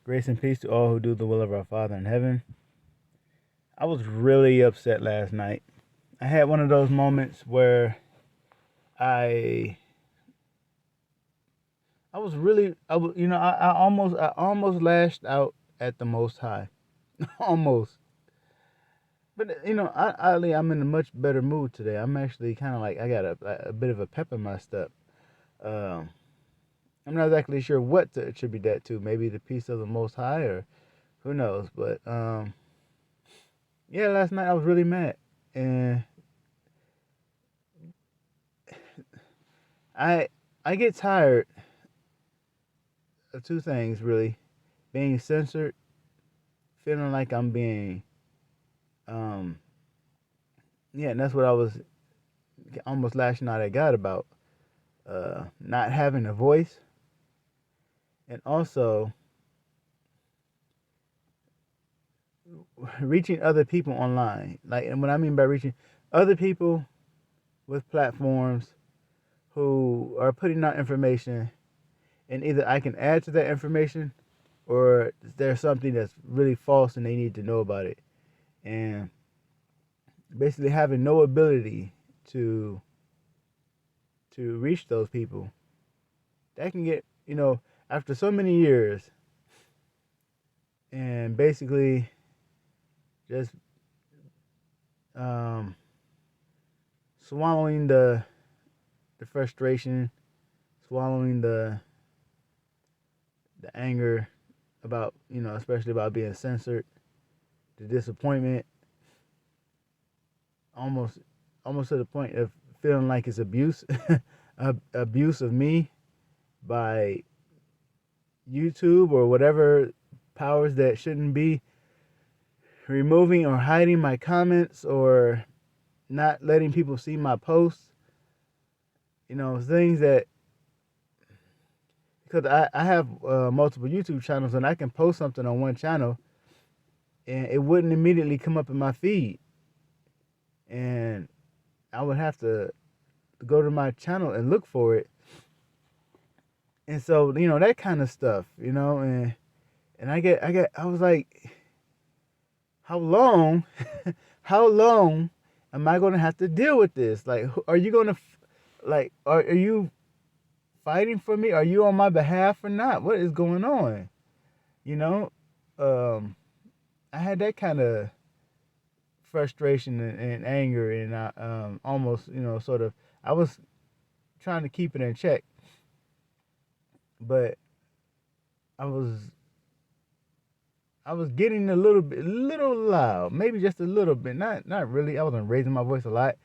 Grace and peace to all who do the will of our Father in heaven. I was really upset last night. I had one of those moments where I I was really I was I almost lashed out at the Most High. Almost. But I'm in a much better mood today. I'm actually kind of like I got a bit of a pep in my step. Um, I'm not exactly sure what to attribute that to. Maybe the peace of the Most High, or who knows. But yeah, last night I was really mad, and I I get tired of two things really: being censored, feeling like I'm being um yeah, and that's what I was almost lashing out at God about. Not having a voice, and also reaching other people online. Like, and what I mean by reaching other people with platforms who are putting out information, and either I can add to that information, or there's something that's really false and they need to know about it. And basically having no ability to reach those people, that can get, after so many years, and basically just um, swallowing the frustration, swallowing the anger about, especially about being censored, the disappointment, almost almost to the point of feeling like it's abuse, abuse of me by YouTube or whatever powers that shouldn't be removing or hiding my comments or not letting people see my posts. Things that, because I have multiple YouTube channels, and I can post something on one channel and it wouldn't immediately come up in my feed, and I would have to go to my channel and look for it. And so, that kind of stuff, and I was like, how long, how long am I going to have to deal with this? Like, are you going to, like, are you fighting for me? Are you on my behalf or not? What is going on? You know, um, I had that kind of frustration and anger, and I almost, sort of, I was trying to keep it in check, but I was I was getting little loud, maybe just a little bit. Not really. I wasn't raising my voice a lot,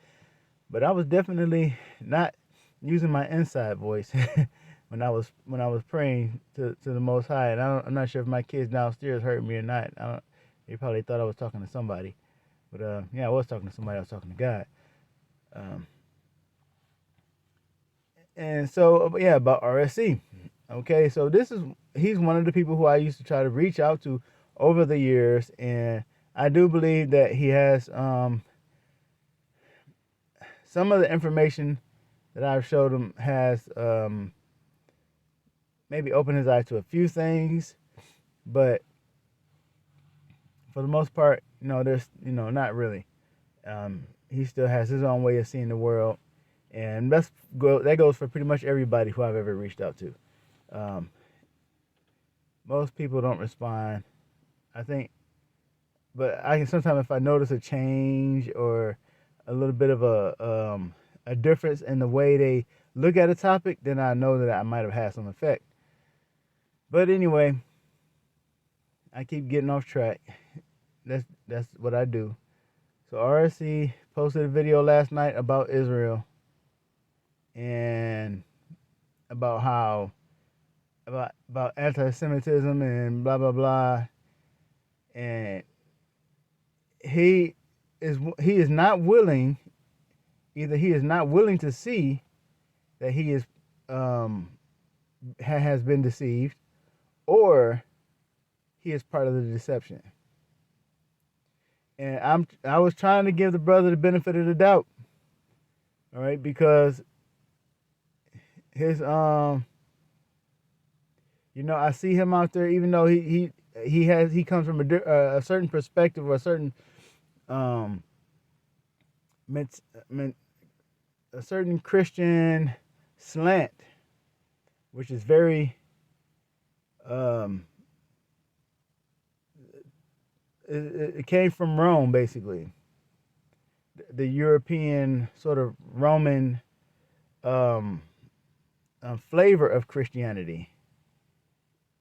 but I was definitely not using my inside voice when I was praying to the Most High. And I'm not sure if my kids downstairs heard me or not. They probably thought I was talking to somebody, but yeah, I was talking to somebody. I was talking to God. Um, and so yeah, about RSC. Okay, so he's one of the people who I used to try to reach out to over the years, and I do believe that he has some of the information that I've showed him has maybe opened his eyes to a few things, but for the most part, there's not really. He still has his own way of seeing the world, and that goes for pretty much everybody who I've ever reached out to. Um, Most people don't respond, I think, but I can sometimes, if I notice a change or a little bit of a difference in the way they look at a topic, then I know that I might have had some effect. But anyway, I keep getting off track. That's what I do. So RSC posted a video last night about Israel and about how about anti-Semitism and blah blah blah, and he he is not willing. Either he is not willing to see that he is um, has been deceived, or he is part of the deception. And I was trying to give the brother the benefit of the doubt, all right, because his I see him out there, even though he comes from a certain perspective or a certain um ment, ment, a certain Christian slant, which is very um it came from Rome, basically, the European sort of Roman um, flavor of Christianity,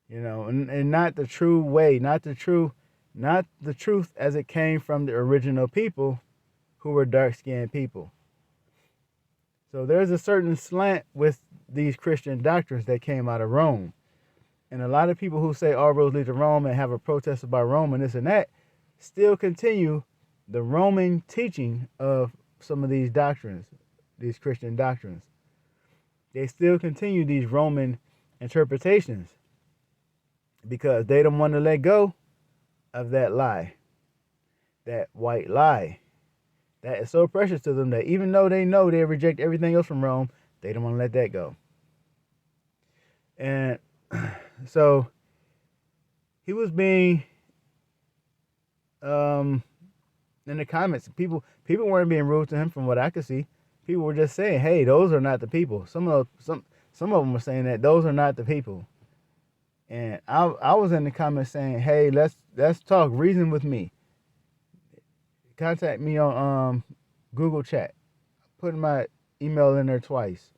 and not the true way, not the truth as it came from the original people who were dark-skinned people. So there's a certain slant with these Christian doctrines that came out of Rome. And a lot of people who say all roads lead to Rome and have a protest about Rome and this and that still continue the Roman teaching of some of these doctrines, these Christian doctrines. They still continue these Roman interpretations because they don't want to let go of that lie, that white lie. That is so precious to them that even though they know they reject everything else from Rome, they don't want to let that go. And so he was being in the comments, people weren't being rude to him from what I could see. People were just saying, "Hey, those are not the people." Some of them were saying that those are not the people. And I was in the comments saying, "Hey, let's talk, reason with me. Contact me on Google Chat." Putting my email in there twice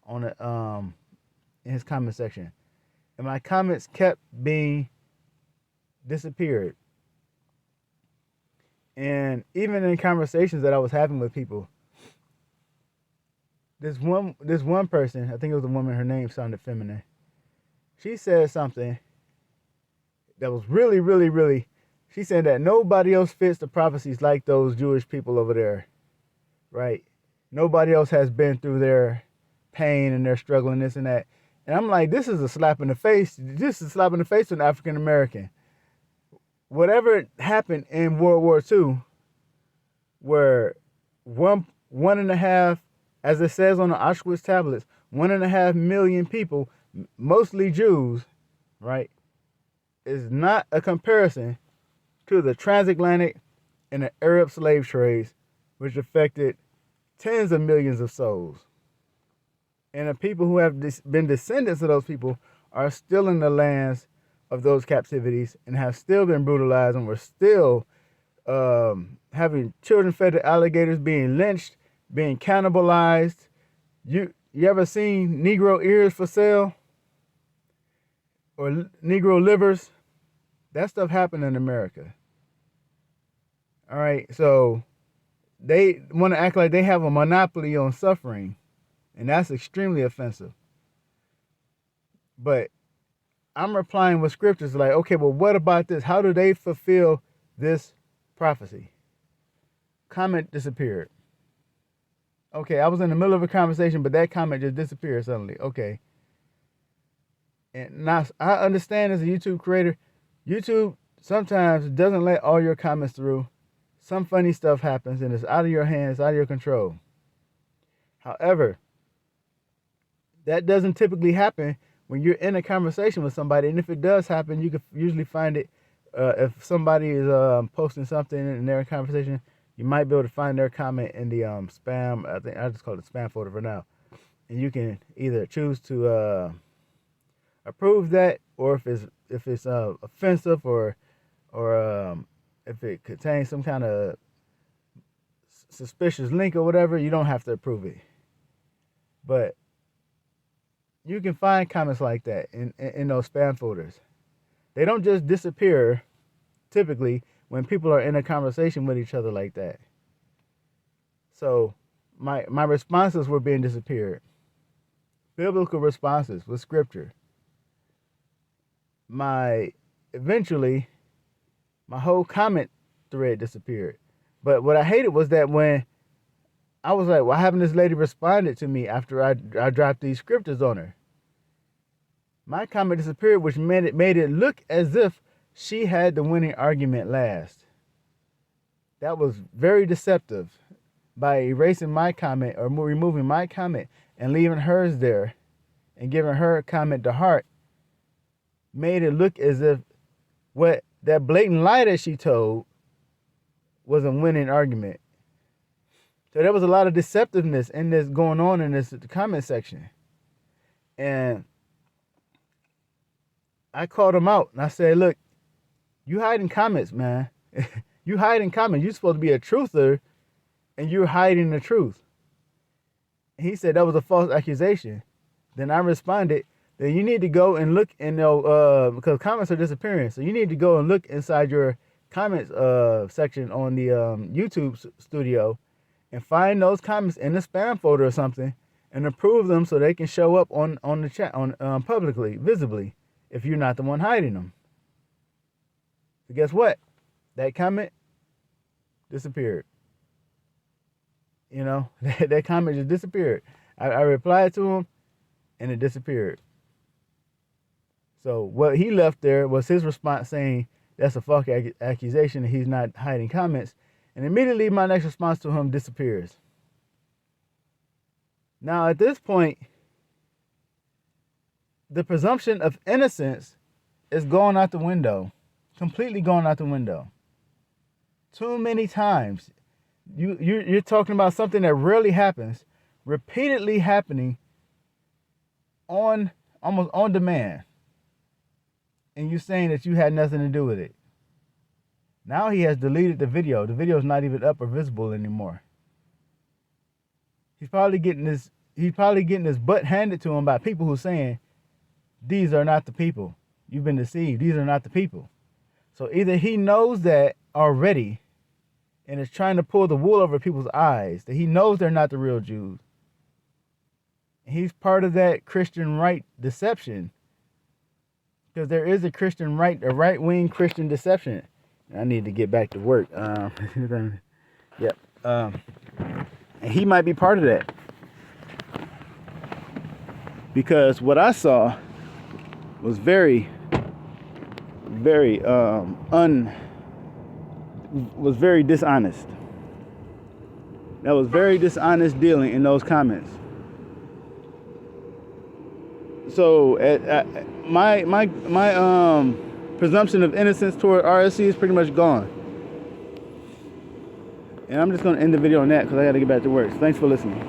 on it in his comment section. And my comments kept being disappeared. And even in conversations that I was having with people, this one person, I think it was a woman, her name sounded feminine. She said something that was really, really, really, she said that nobody else fits the prophecies like those Jewish people over there, right? Nobody else has been through their pain and their struggle and this and that. And I'm like, this is a slap in the face. This is a slap in the face to an African American. Whatever happened in World War II, where one and a half, as it says on the Auschwitz tablets, 1.5 million people, mostly Jews, right, is not a comparison to the transatlantic and the Arab slave trades, which affected tens of millions of souls. And the people who have been descendants of those people are still in the lands of those captivities and have still been brutalized, and were still having children fed to alligators, being lynched, being cannibalized. You ever seen Negro ears for sale? Or Negro livers? That stuff happened in America. All right, so they want to act like they have a monopoly on suffering, and that's extremely offensive. But I'm replying with scriptures like, okay, well, what about this? How do they fulfill this prophecy? Comment disappeared. Okay, I was in the middle of a conversation, but that comment just disappeared suddenly. Okay. And now I understand as a YouTube creator, YouTube sometimes doesn't let all your comments through. Some funny stuff happens and it's out of your hands, out of your control. However, that doesn't typically happen when you're in a conversation with somebody. And if it does happen, you can usually find it. If somebody is posting something in their conversation, you might be able to find their comment in the spam. I think I just call it spam folder for now. And you can either choose to approve that, or if it's offensive, or if it contains some kind of suspicious link or whatever, you don't have to approve it. But you can find comments like that in those spam folders. They don't just disappear typically when people are in a conversation with each other like that. So my responses were being disappeared. Biblical responses with scripture. Eventually my whole comment thread disappeared. But what I hated was that when I was like, why haven't this lady responded to me after I dropped these scriptures on her? My comment disappeared, which made it look as if she had the winning argument last. That was very deceptive. By erasing my comment or removing my comment and leaving hers there and giving her comment to heart, made it look as if what that blatant lie that she told was a winning argument. So there was a lot of deceptiveness in this going on in this comment section. And I called him out and I said, look, you hiding comments, man. You hiding comments. You're supposed to be a truther and you're hiding the truth. And he said that was a false accusation. Then I responded that you need to go and look and because comments are disappearing. So you need to go and look inside your comments section on the YouTube studio and find those comments in the spam folder or something and approve them so they can show up on the chat publicly, visibly, if you're not the one hiding them. So guess what? That comment disappeared. You know, that comment just disappeared. I replied to him and it disappeared. So what he left there was his response saying that's a false accusation and he's not hiding comments. And immediately my next response to him disappears. Now at this point, the presumption of innocence is going out the window. Completely going out the window. Too many times. You're talking about something that rarely happens, repeatedly happening almost on demand. And you saying that you had nothing to do with it. Now he has deleted the video. The video is not even up or visible anymore. He's probably getting his butt handed to him by people who are saying, these are not the people. You've been deceived. These are not the people. So either he knows that already and is trying to pull the wool over people's eyes, that he knows they're not the real Jews. And he's part of that Christian right deception. Because there is a Christian right, a right-wing Christian deception. I need to get back to work. Yep. And he might be part of that. Because what I saw was very dishonest. That was very dishonest dealing in those comments. So my presumption of innocence toward RSC is pretty much gone. And I'm just going to end the video on that because I got to get back to work. So thanks for listening.